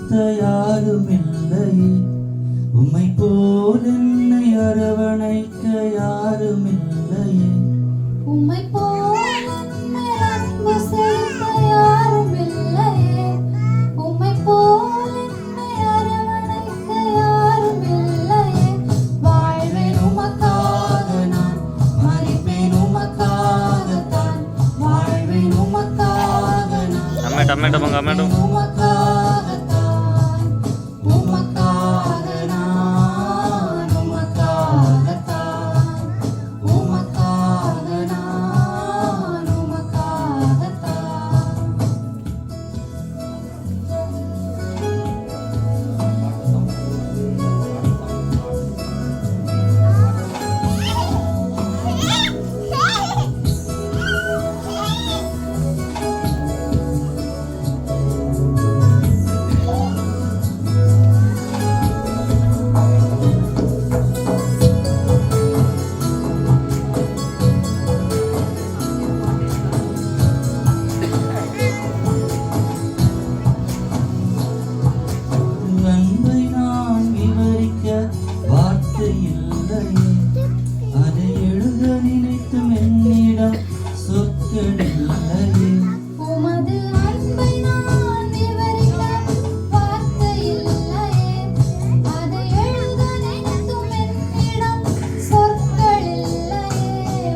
வைத்த யாரும் இல்லையே, உம்மை போல் என்னை அரவணைக்க யாரும் இல்லையே, உம்மை போல் என்னை அன்பு செலுத்த யாரும் இல்லையே, உம்மை போல் என்னை அரவணைக்க யாரும் இல்லையே. வாழ்வேன் உமக்காக நான், மரிப்பேன் உமக்காகத்தான். வாழ்வேன் உமக்காக நான், டமேட்டோ உமக்காகத்தான். உமக்காக நான், உமக்காகத்தான். உமக்காக நான், உமக்காகத்தான். அன்பை நான் விவரிக்க வார்த்தை இல்லையே, அதை எழுத நினைத்தும் என்னிடம் சொற்கள் இல்லையே, உமது அன்பை நான் விவரிக்க வார்த்தை இல்லையே, அதை எழுத நினைத்தும் என்னிடம் சொற்கள் இல்லையே.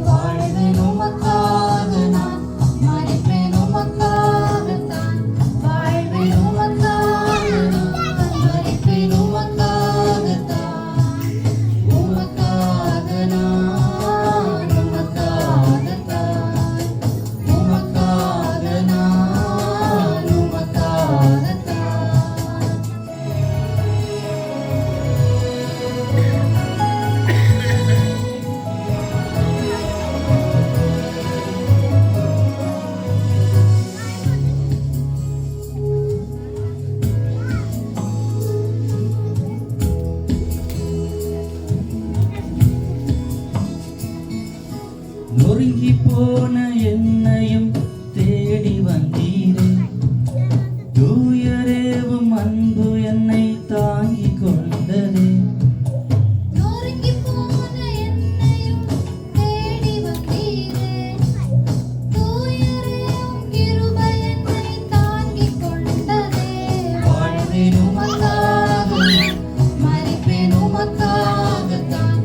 வாழ்வேன் உமக்காக நான், மரிப்பேன் உமக்காகத்தான். வாழ்வேன் உமக்காக நான், மரிப்பேன் உமக்காகத்தான். உமக்காக நான், உமக்காகத்தான். உமக்காக நான், உமக்காகத்தான். நொறுங்கி போன என்னையும் தேடி வந்தீரே, தூயரேவும் அன்பு என்னை தாங்கி கொண்டதே, நொறுங்கி போன என்னையும் தேடி வந்தீரே, தூயரே உம் கிருபை என்னை தாங்கிக் கொண்டதே. வாழ்வேன் உமக்காக நான், மரிப்பேன் உமக்காகத்தான்.